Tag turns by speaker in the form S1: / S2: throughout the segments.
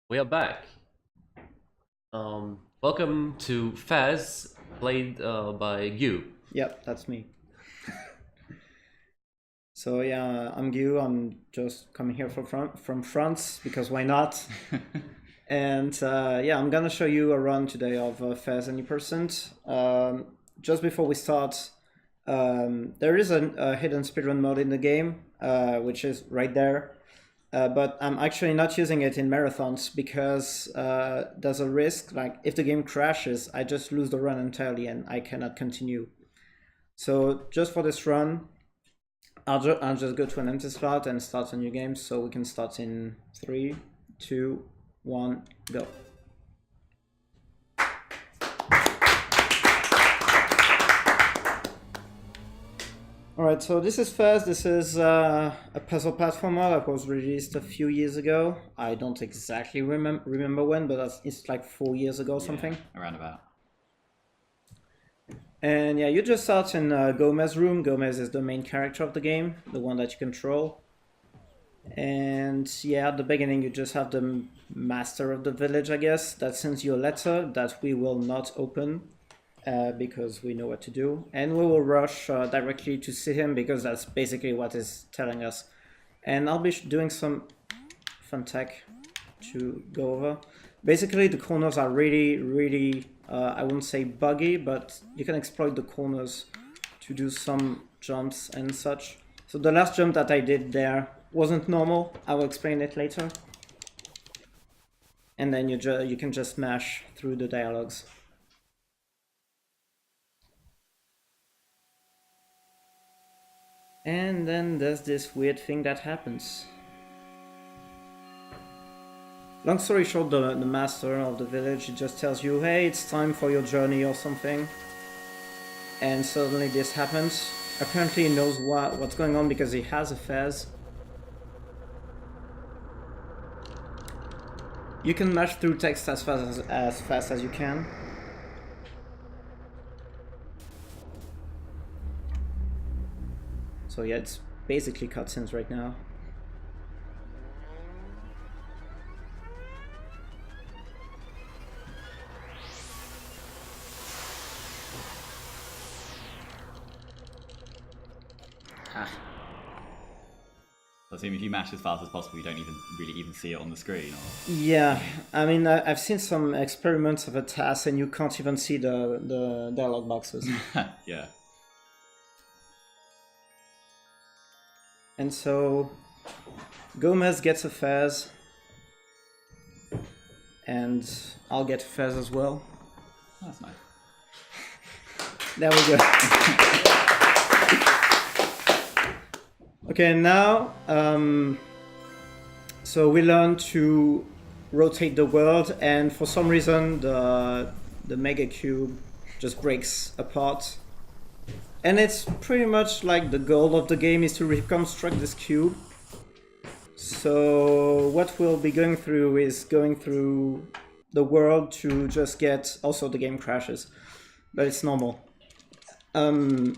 S1: We are back. Welcome to FEZ, played by Gyoo.
S2: Yep, that's me. So yeah, I'm Gyoo. I'm just coming here from France because why not? And yeah, I'm gonna show you a run today of FEZ and %. Just before we start, there is a hidden speedrun mode in the game, which is right there. But I'm actually not using it in marathons because there's a risk, like if the game crashes, I just lose the run entirely and I cannot continue. So just for this run, I'll just go to an empty slot and start a new game, so we can start in 3, 2, 1, go. Alright, so this is FEZ. This is a puzzle platformer that was released a few years ago. I don't exactly remember when, but it's like 4 years ago or something.
S3: Around about.
S2: And yeah, you just start in Gomez's room. Gomez is the main character of the game, the one that you control. And yeah, at the beginning you just have the master of the village, I guess, that sends you a letter that we will not open because we know what to do. And we will rush directly to see him because that's basically what he's telling us. And I'll be doing some fun tech to go over. Basically, the corners are really, I wouldn't say buggy, but you can exploit the corners to do some jumps and such. So the last jump that I did there wasn't normal. I will explain it later. And then you can just smash through the dialogues. And then there's this weird thing that happens. Long story short, the master of the village just tells you, hey, it's time for your journey or something. And suddenly this happens. Apparently he knows what's going on because he has a FEZ. You can mash through text as fast as you can. So yeah, it's basically cutscenes right now.
S3: I assume if you mash as fast as possible, you don't really even see it on the screen. Or...
S2: Yeah, I mean, I've seen some experiments of a task, and you can't even see the dialog boxes.
S3: Yeah.
S2: And so Gomez gets a FEZ, and I'll get a FEZ as well.
S3: Oh, that's nice.
S2: There we go. Okay, now, so we learn to rotate the world, and for some reason the mega cube just breaks apart. And it's pretty much like the goal of the game is to reconstruct this cube. So what we'll be going through is going through the world to just get... Also the game crashes, but it's normal. So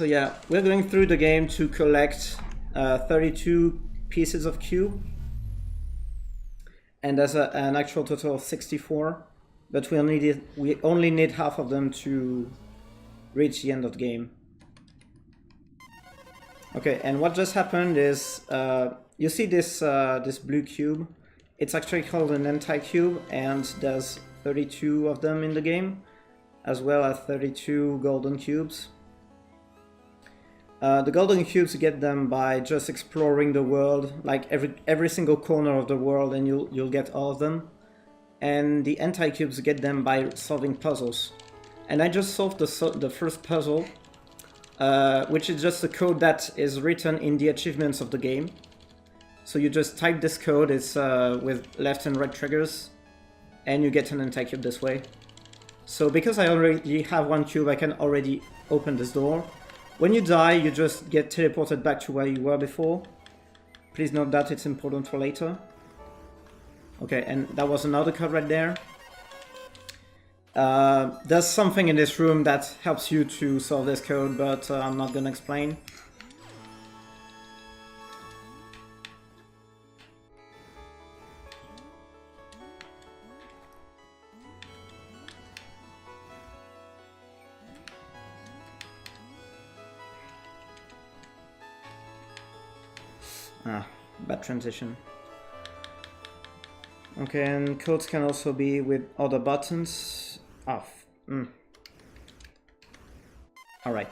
S2: yeah, we're going through the game to collect 32 pieces of cube. And there's an actual total of 64, but we only need half of them to reach the end of the game. Okay, and what just happened is you see this this blue cube. It's actually called an anti-cube, and there's 32 of them in the game, as well as 32 golden cubes. The golden cubes, you get them by just exploring the world, like every single corner of the world, and you'll get all of them. And the anti-cubes, get them by solving puzzles. And I just solved the first puzzle, which is just a code that is written in the achievements of the game. So you just type this code, it's with left and right triggers, and you get an anti-cube this way. So because I already have one cube, I can already open this door. When you die, you just get teleported back to where you were before. Please note that it's important for later. Okay, and that was another code right there. There's something in this room that helps you to solve this code, but I'm not gonna explain. Bad transition. Okay, and codes can also be with other buttons. Alright.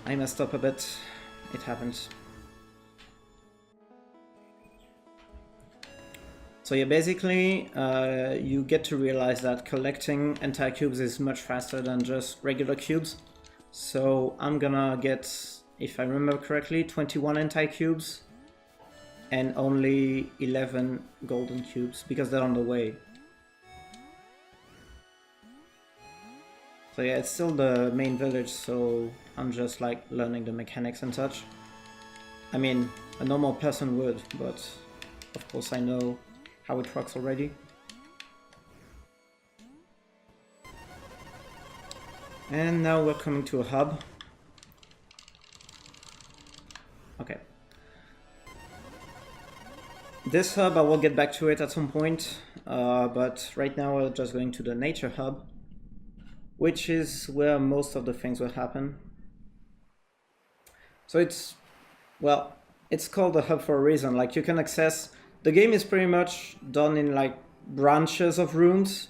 S2: I messed up a bit. It happens. So yeah, basically, you get to realize that collecting entire cubes is much faster than just regular cubes. So I'm gonna get, if I remember correctly, 21 entire cubes and only 11 golden cubes because they're on the way. So yeah, it's still the main village, so I'm just like learning the mechanics and such. I mean, a normal person would, but of course I know how it works already. And now we're coming to a hub. Okay. This hub, I will get back to it at some point, but right now we're just going to the nature hub, which is where most of the things will happen. So it's, well, it's called a hub for a reason. Like, you can access, the game is pretty much done in like branches of rooms,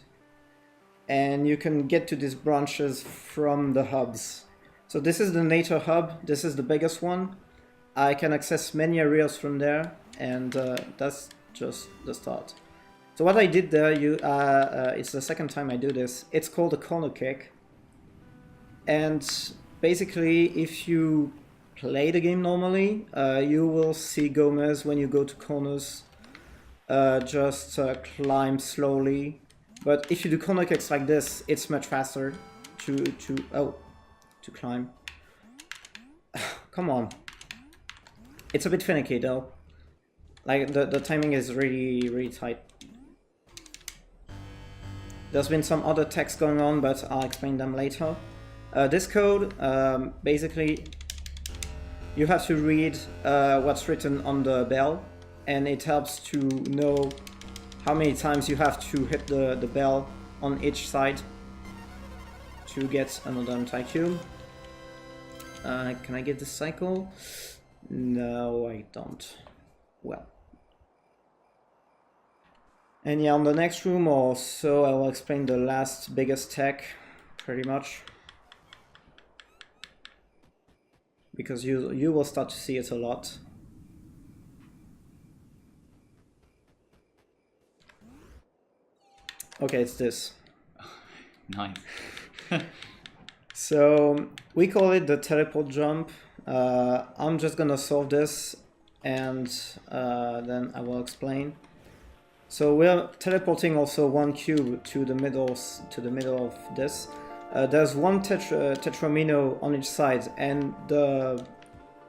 S2: and you can get to these branches from the hubs. So this is the nature hub, this is the biggest one. I can access many areas from there, and that's just the start. So what I did there, it's the second time I do this. It's called a corner kick. And basically, if you play the game normally, you will see Gomez when you go to corners just climb slowly. But if you do corner kicks like this, it's much faster to climb. Come on. It's a bit finicky though. Like the timing is really tight. There's been some other text going on, but I'll explain them later. This code, basically, you have to read what's written on the bell, and it helps to know how many times you have to hit the bell on each side to get another anti-cube. Can I get this cycle? No, I don't. Well. And yeah, on the next room also, I will explain the last biggest tech, pretty much. Because you will start to see it a lot. Okay, it's this.
S3: Nice.
S2: So we call it the teleport jump. I'm just gonna solve this, and then I will explain. So we're teleporting also one cube to the middle of this. There's one tetramino on each side, and the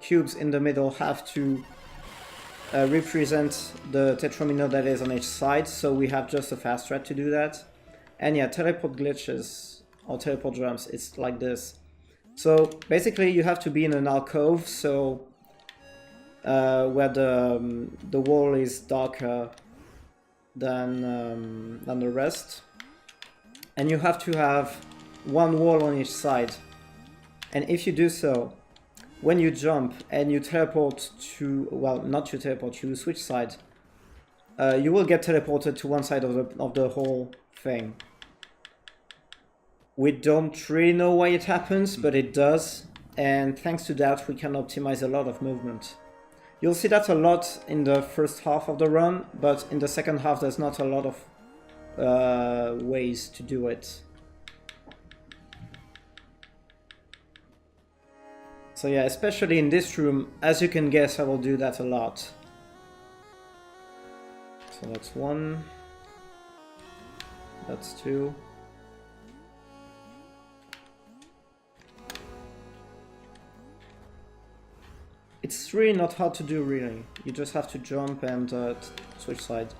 S2: cubes in the middle have to represent the tetramino that is on each side. So we have just a fast strat to do that. And yeah, teleport glitches or teleport jumps, it's like this. So basically you have to be in an alcove, so where the wall is darker than the rest, and you have to have one wall on each side. And if you do so, when you jump and you teleport to, well, not to teleport, you switch side, you will get teleported to one side of the whole thing. We don't really know why it happens, but it does, and thanks to that we can optimize a lot of movement. You'll see that a lot in the first half of the run, but in the second half there's not a lot of ways to do it. So yeah, especially in this room, as you can guess, I will do that a lot. So that's one, that's two. It's really not hard to do, really. You just have to jump and switch side.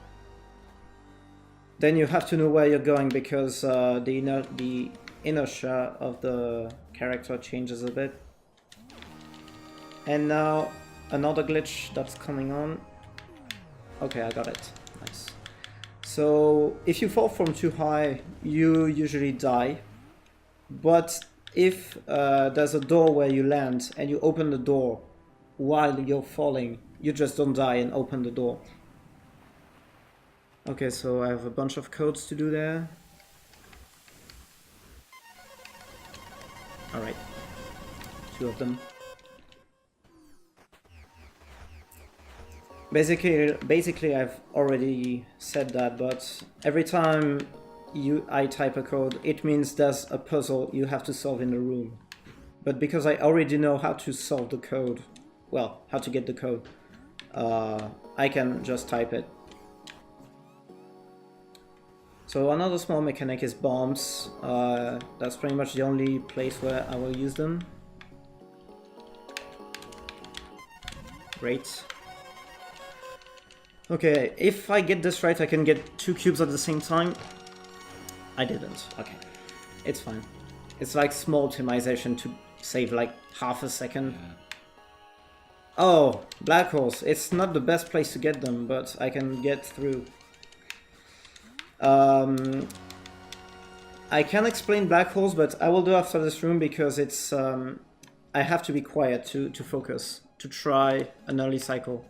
S2: Then you have to know where you're going, because the inertia of the character changes a bit. And now another glitch that's coming on. Okay, I got it. Nice. So if you fall from too high, you usually die. But if there's a door where you land and you open the door while you're falling, you just don't die and open the door. Okay, so I have a bunch of codes to do there. Alright. 2 of them. Basically I've already said that, but every time I type a code, it means there's a puzzle you have to solve in the room. But because I already know how to solve the code, well, how to get the code, I can just type it. So another small mechanic is bombs. That's pretty much the only place where I will use them. Great. Okay, if I get this right, I can get 2 cubes at the same time. I didn't. Okay, it's fine. It's like small optimization to save like half a second.
S3: Yeah.
S2: Oh, black holes. It's not the best place to get them, but I can get through. I can explain black holes, but I will do after this room because it's I have to be quiet to focus, to try an early cycle.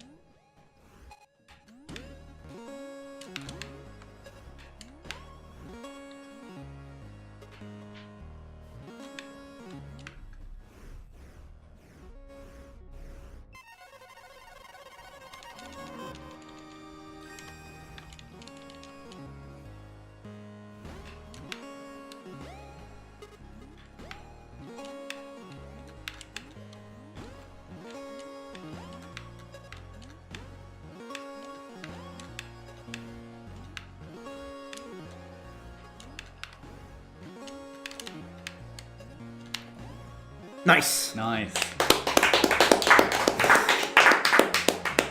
S2: Nice!
S3: Nice.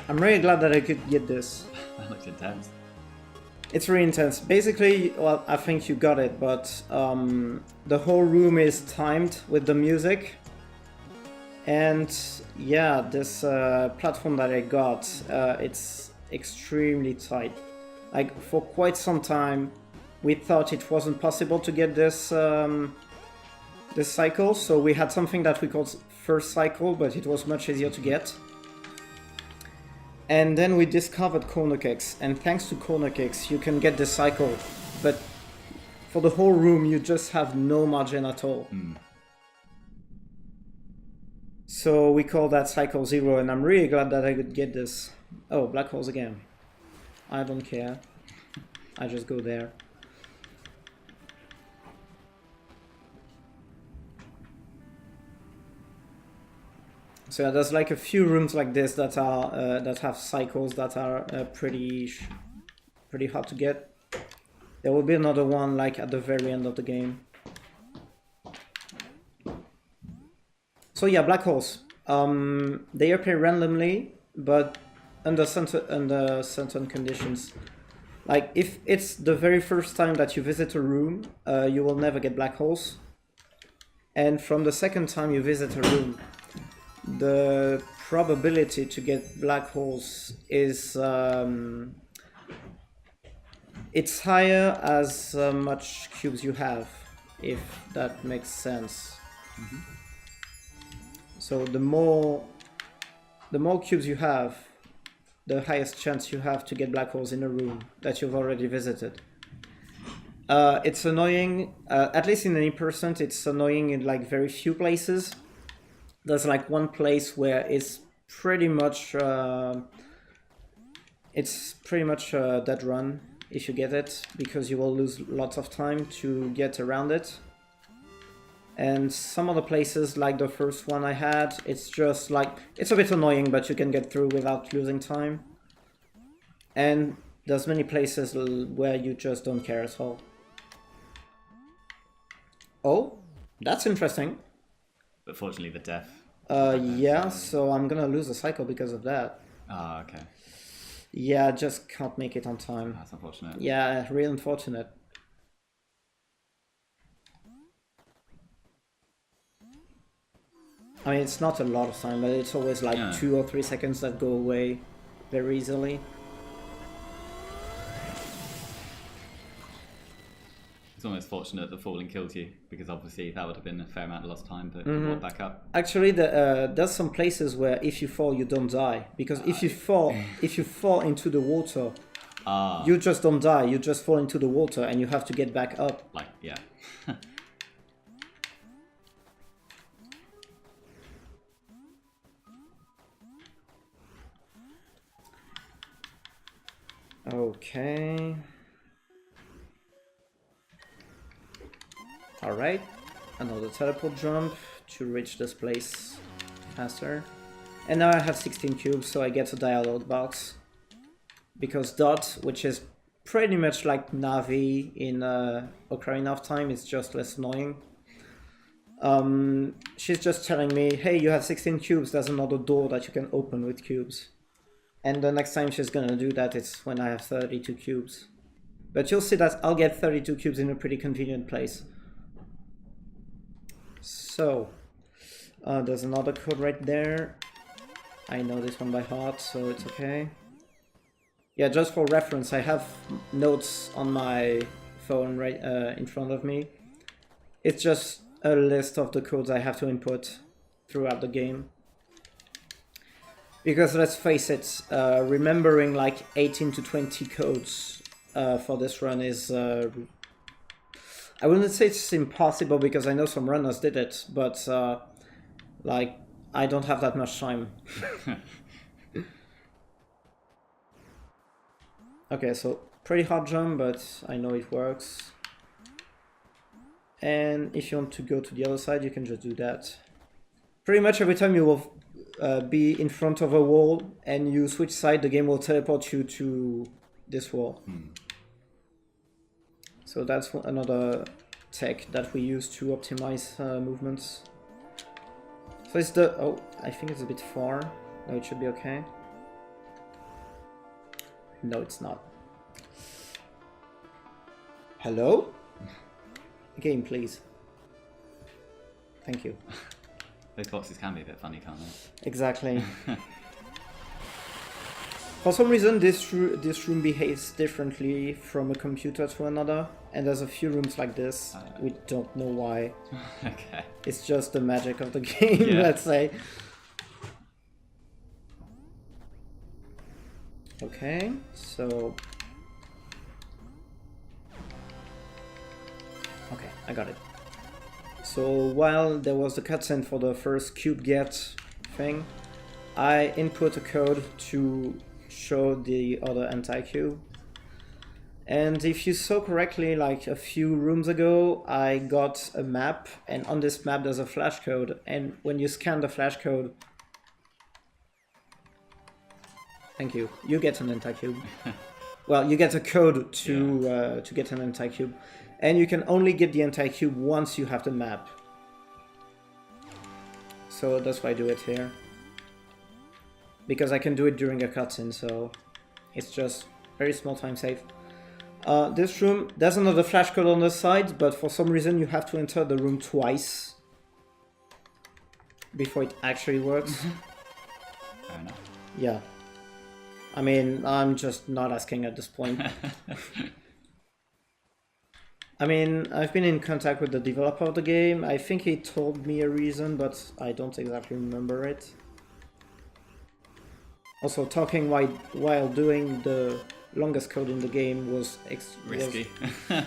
S2: I'm really glad that I could get this.
S3: That looks intense.
S2: It's really intense. Basically, well, I think you got it, but the whole room is timed with the music. And yeah, this platform that I got, it's extremely tight. Like, for quite some time, we thought it wasn't possible to get this this cycle, so we had something that we called first cycle, but it was much easier to get. And then we discovered corner kicks, and thanks to corner kicks you can get this cycle, but for the whole room you just have no margin at all. So we call that cycle 0, and I'm really glad that I could get this. Oh, black holes again. I don't care. I just go there. So there's like a few rooms like this that are that have cycles that are pretty hard to get. There will be another one like at the very end of the game. So yeah, black holes. They appear randomly, but under certain conditions. Like if it's the very first time that you visit a room, you will never get black holes. And from the second time you visit a room, the probability to get black holes is it's higher as much cubes you have, if that makes sense. So the more cubes you have, the highest chance you have to get black holes in a room that you've already visited. It's annoying, at least in any percent, it's annoying in like very few places. There's like one place where it's pretty much a dead run if you get it, because you will lose lots of time to get around it. And some other places, like the first one I had, it's just like, it's a bit annoying, but you can get through without losing time. And there's many places where you just don't care at all. Oh, that's interesting.
S3: But fortunately, the death.
S2: Yeah, so I'm gonna lose a cycle because of that.
S3: Ah, okay.
S2: Yeah, I just can't make it on time.
S3: That's unfortunate.
S2: Yeah, real unfortunate. I mean, it's not a lot of time, but it's always like 2 or 3 seconds that go away very easily.
S3: It's almost fortunate that falling killed you, because obviously that would have been a fair amount of lost time, but you walk back up.
S2: Actually, there's some places where if you fall, you don't die, because if you fall into the water, you just don't die. You just fall into the water, and you have to get back up.
S3: Like, yeah.
S2: Okay. Alright. Another teleport jump to reach this place faster. And now I have 16 cubes, so I get a dialogue box. Because Dot, which is pretty much like Navi in Ocarina of Time, is just less annoying. She's just telling me, hey, you have 16 cubes, there's another door that you can open with cubes. And the next time she's gonna do that, it's when I have 32 cubes. But you'll see that I'll get 32 cubes in a pretty convenient place. So, there's another code right there. I know this one by heart, so it's okay. Yeah, just for reference, I have notes on my phone right in front of me. It's just a list of the codes I have to input throughout the game. Because let's face it, remembering like 18 to 20 codes for this run is... I wouldn't say it's impossible, because I know some runners did it, but like, I don't have that much time. Okay, so pretty hard jump, but I know it works. And if you want to go to the other side, you can just do that. Pretty much every time you will be in front of a wall and you switch side, the game will teleport you to this wall. So that's another tech that we use to optimize movements. So it's the... oh, I think it's a bit far. No, it should be okay. No, it's not. Hello? Game, please. Thank you.
S3: Those boxes can be a bit funny, can't they?
S2: Exactly. For some reason, this room behaves differently from a computer to another, and there's a few rooms like this. We don't know why.
S3: Okay.
S2: It's just the magic of the game, let's say. Okay, so... okay, I got it. So while there was the cutscene for the first cube get thing, I input a code to show the other anti-cube. And if you saw correctly, like a few rooms ago, I got a map, and on this map there's a flash code, and when you scan the flash code, thank you, you get an anti-cube. Well, you get a code to get an anti-cube, and you can only get the anti-cube once you have the map. So that's why I do it here. Because I can do it during a cutscene, so it's just very small time save. This room, there's another flash code on the side, but for some reason you have to enter the room twice before it actually works.
S3: Fair enough.
S2: Yeah. I mean, I'm just not asking at this point. I mean, I've been in contact with the developer of the game. I think he told me a reason, but I don't exactly remember it. Also, talking while doing the longest code in the game was
S3: risky.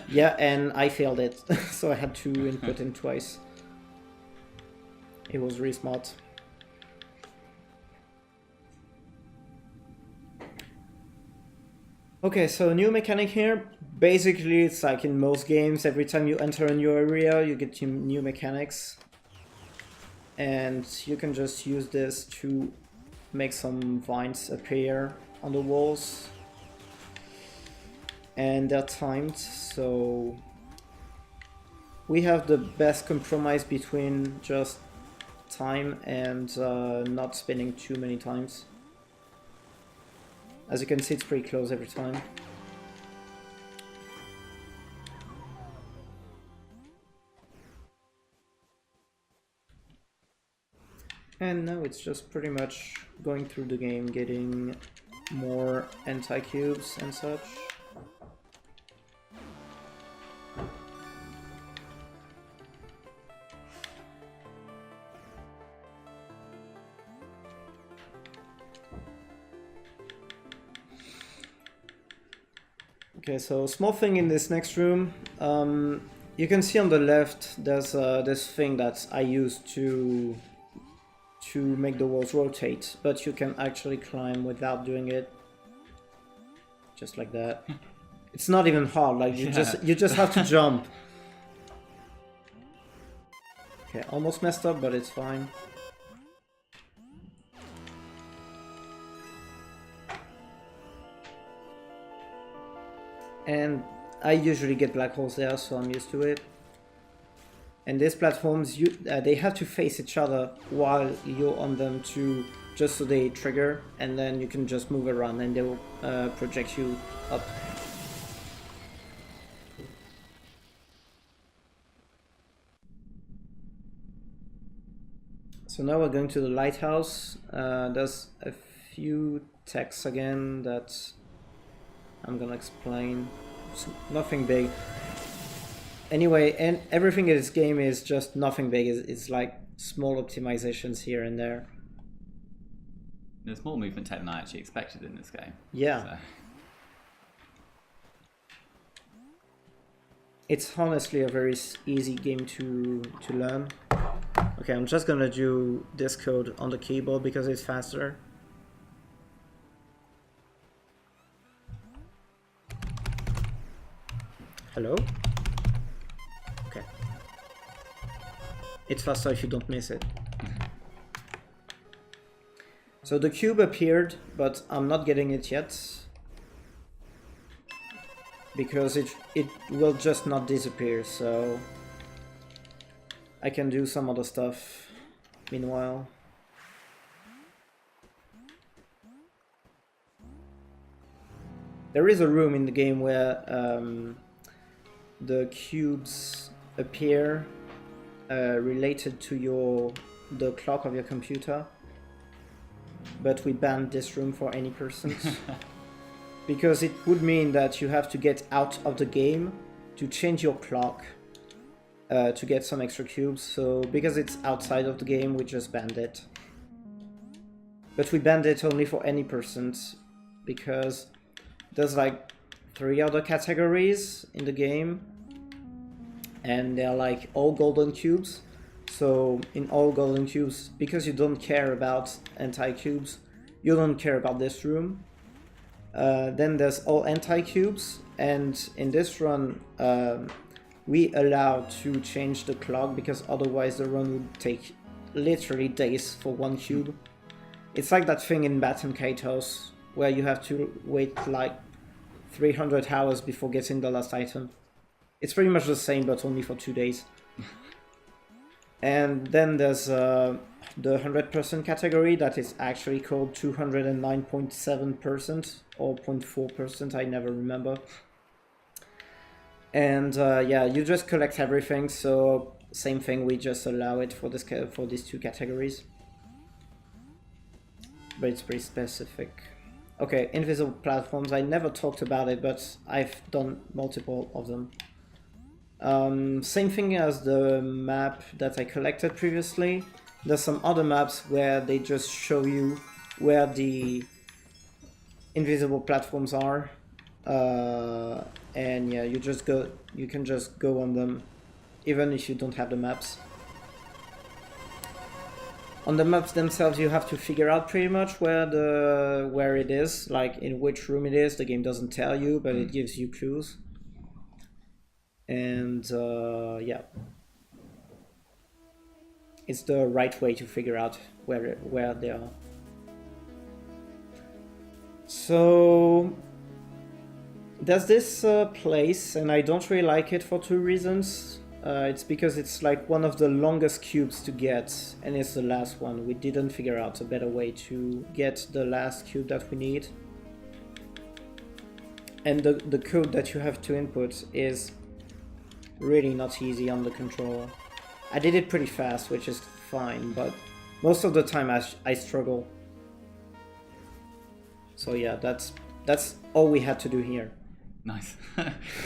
S2: Yeah, and I failed it, so I had to input in twice. It was really smart. Okay, so new mechanic here. Basically, it's like in most games, every time you enter a new area, you get new mechanics. And you can just use this to make some vines appear on the walls. And they're timed, so we have the best compromise between just time and not spinning too many times. As you can see, it's pretty close every time. And now it's just pretty much going through the game, getting more anti-cubes and such. Okay, so small thing in this next room. You can see on the left there's this thing that I use to make the walls rotate, but you can actually climb without doing it. Just like that. It's not even hard, like you just have to jump. Okay, almost messed up, but it's fine. And I usually get black holes there, so I'm used to it. And these platforms, they have to face each other while you're on them just so they trigger, and then you can just move around and they will project you up. So now we're going to the lighthouse. There's a few texts again that I'm gonna explain. It's nothing big. Anyway, and everything in this game is just nothing big. It's like small optimizations here and there.
S3: There's more movement tech than I actually expected in this game.
S2: Yeah.
S3: So.
S2: It's honestly a very easy game to learn. Okay, I'm just gonna do this code on the keyboard because it's faster. Hello? Okay. It's faster if you don't miss it. So the cube appeared, but I'm not getting it yet. Because it will just not disappear, so I can do some other stuff meanwhile. There is a room in the game where the cubes appear related to the clock of your computer, but we banned this room for any person. Because it would mean that you have to get out of the game to change your clock to get some extra cubes. So because it's outside of the game, we just banned it. But we banned it only for any persons because there's like 3 other categories in the game and they're like all golden cubes. So in all golden cubes, because you don't care about anti-cubes, you don't care about this room. Then there's all anti-cubes, and in this run we allow to change the clock because otherwise the run would take literally days for 1 cube. It's like that thing in Bat and Kite House where you have to wait like 300 hours before getting the last item. It's pretty much the same, but only for 2 days. And then there's the 100% category that is actually called 209.7% or 0.4%, I never remember. And yeah, you just collect everything, so same thing, we just allow it for these 2 categories. But it's pretty specific. Okay, invisible platforms, I never talked about it, but I've done multiple of them. Same thing as the map that I collected previously. There's some other maps where they just show you where the invisible platforms are, and yeah, you can just go on them, even if you don't have the maps. On the maps themselves, you have to figure out pretty much where it is, like in which room it is. The game doesn't tell you, but it gives you clues. And yeah. It's the right way to figure out where they are. So there's this place, and I don't really like it for 2 reasons. It's because it's like one of the longest cubes to get, and it's the last one. We didn't figure out a better way to get the last cube that we need. And the code that you have to input is really not easy on the controller. I did it pretty fast, which is fine, but most of the time I struggle. So yeah, that's all we had to do here.
S3: Nice.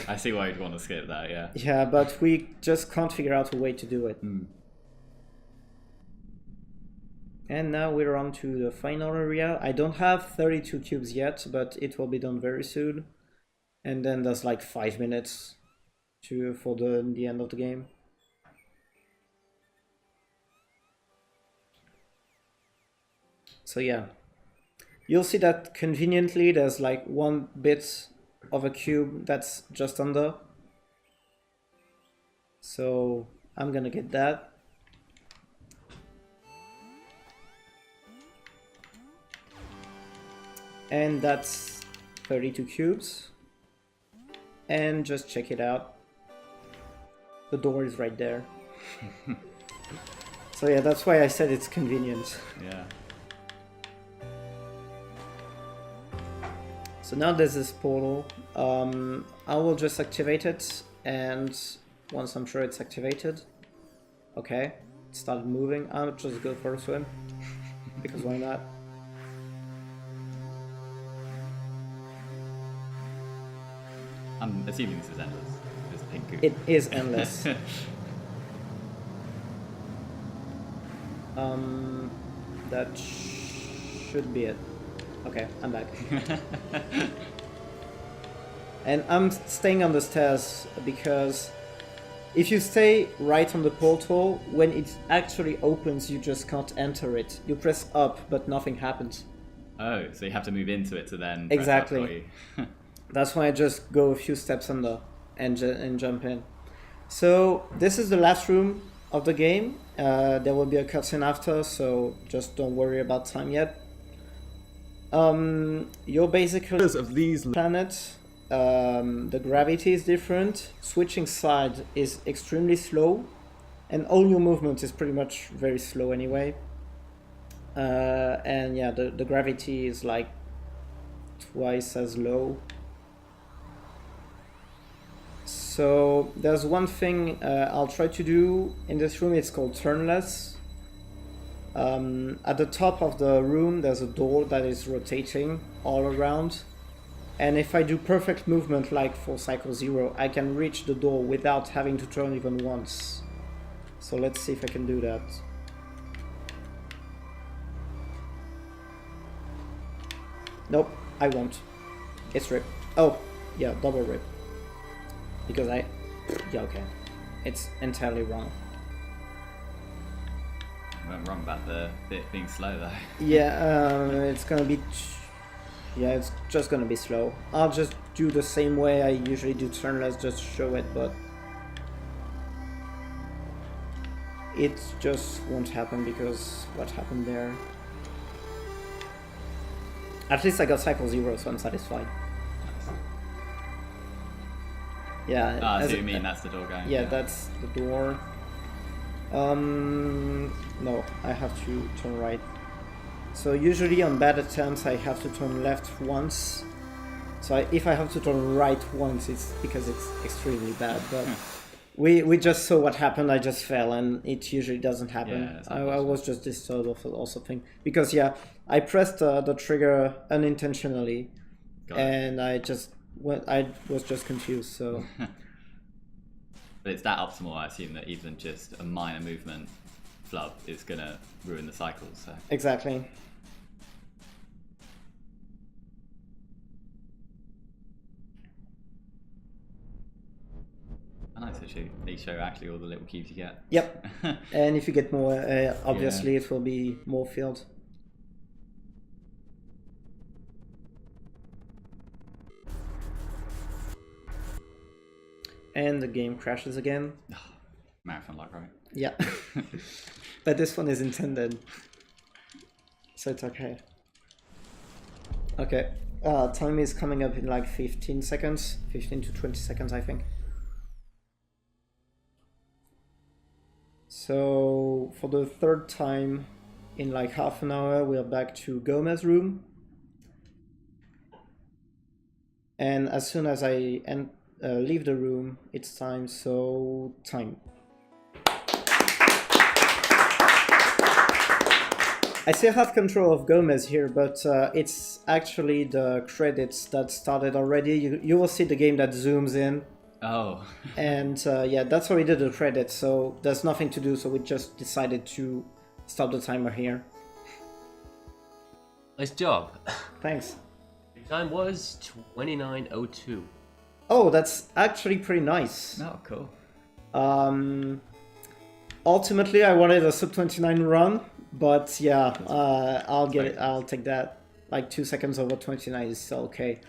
S3: I see why you'd want to skip that, yeah.
S2: Yeah, but we just can't figure out a way to do it. And now we're on to the final area. I don't have 32 cubes yet, but it will be done very soon. and then there's like 5 minutes for the end of the game. So yeah, you'll see that conveniently there's like one bit of a cube that's just under. So I'm gonna get that. And that's 32 cubes. And just check it out. The door is right there. So yeah, that's why I said it's convenient.
S3: Yeah.
S2: So now there's this portal. I will just activate it, and once I'm sure it's activated, okay, it started moving. I'll just go for a swim, because why not?
S3: I'm assuming this is endless. This pink goop.
S2: It is endless. That should be it. Okay, I'm back. And I'm staying on the stairs because if you stay right on the portal, when it actually opens, you just can't enter it. You press up, but nothing happens.
S3: Oh, so you have to move into it to then
S2: Exactly.
S3: press up,
S2: That's why I just go a few steps under and jump in. So this is the last room of the game. There will be a cutscene after, so just don't worry about time yet. You're basically
S4: of these
S2: planet. The gravity is different. Switching side is extremely slow, and all your movement is pretty much very slow anyway. And yeah, the gravity is like twice as low. So there's one thing I'll try to do in this room. It's called turnless. At the top of the room there's a door that is rotating all around, and if I do perfect movement like for Cycle 0, I can reach the door without having to turn even once. So let's see if I can do that. Nope, I won't. It's rip. Oh, yeah, double rip. Because yeah, okay. It's entirely wrong.
S3: Went wrong about the bit being slow though.
S2: Yeah, it's gonna be... Yeah, it's just gonna be slow. I'll just do the same way I usually do turnless, just show it, but... It just won't happen because what happened there. At least I got Cycle 0, so I'm satisfied. Yeah.
S3: Ah, so you mean that's the door going?
S2: Yeah, that's the door. No, I have to turn right. So usually on bad attempts I have to turn left once. So if I have to turn right once, it's because it's extremely bad. But we just saw what happened. I just fell, and it usually doesn't happen.
S3: Yeah,
S2: I was just disturbed or something because yeah, I pressed the trigger unintentionally, and I was just confused. So.
S3: But it's that optimal, I assume, that even just a minor movement flub is gonna ruin the cycle. So
S2: Exactly.
S3: nice. They show actually all the little cubes you get.
S2: Yep. And if you get more, obviously it will be more filled. And the game crashes again.
S3: Marathon luck, right?
S2: Yeah. But this one is intended. So it's okay. Okay. Time is coming up in like 15 seconds. 15 to 20 seconds, I think. So for the third time in like half an hour, we're back to Gomez's room. And as soon as I leave the room, it's time, so time. I still have control of Gomez here, but it's actually the credits that started already. You will see the game that zooms in.
S3: Oh.
S2: And yeah, that's already the credits, so there's nothing to do, so we just decided to stop the timer here.
S1: Nice job.
S2: Thanks.
S1: The time was 29:02.
S2: Oh, that's actually pretty nice.
S3: Oh, cool.
S2: Ultimately, I wanted a sub 29 run, but yeah, I'll get it. I'll take that. Like 2 seconds over 29 is still okay.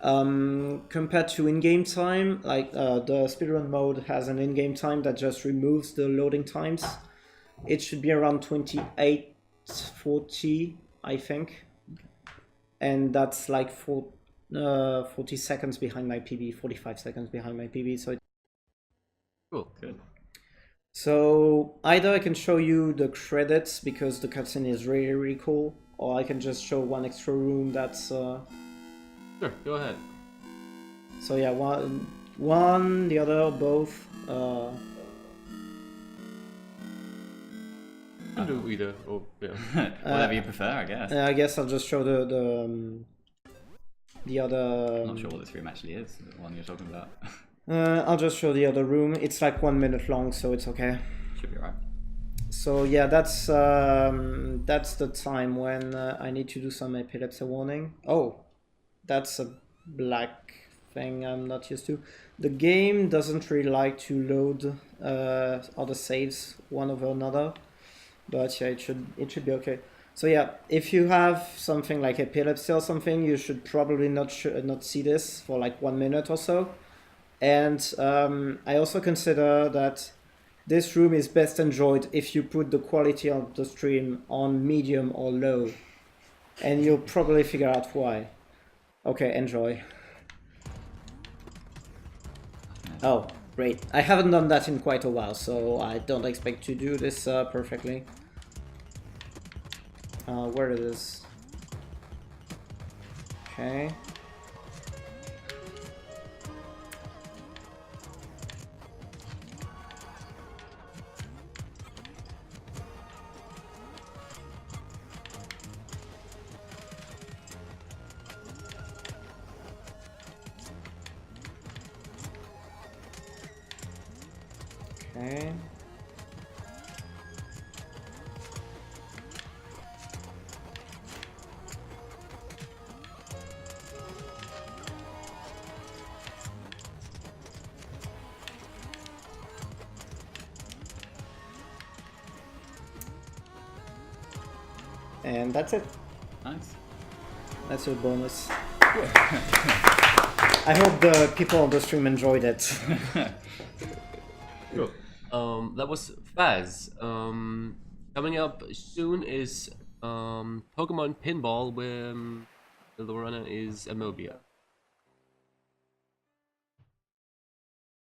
S2: Compared to in-game time, like the speedrun mode has an in-game time that just removes the loading times. It should be around 28:40, I think, and that's like 40 seconds behind my PB, 45 seconds behind my PB. So
S1: Cool.
S3: Good.
S2: So either I can show you the credits because the cutscene is really, really cool, or I can just show one extra room that's
S1: Sure, go ahead.
S2: so yeah, one, the other, both.
S1: You can do either, or yeah.
S3: Whatever you prefer, I guess.
S2: I guess I'll just show the other.
S3: I'm not sure what this room actually is, the one you're talking about.
S2: I'll just show the other room. It's like 1 minute long, so it's okay.
S3: Should be right.
S2: So yeah, that's the time when I need to do some epilepsy warning. Oh, that's a black thing I'm not used to. The game doesn't really like to load other saves one over another, but yeah, it should be okay. So yeah, if you have something like epilepsy or something, you should probably not see this for like 1 minute or so. And I also consider that this room is best enjoyed if you put the quality of the stream on medium or low. And you'll probably figure out why. Okay, enjoy. Oh, great. I haven't done that in quite a while, so I don't expect to do this perfectly. Where it is. Okay. Okay. And that's it.
S3: Nice.
S2: That's your bonus. I hope the people on the stream enjoyed it.
S1: Cool. That was FEZ. Coming up soon is Pokemon Pinball, where the runner is Amobia.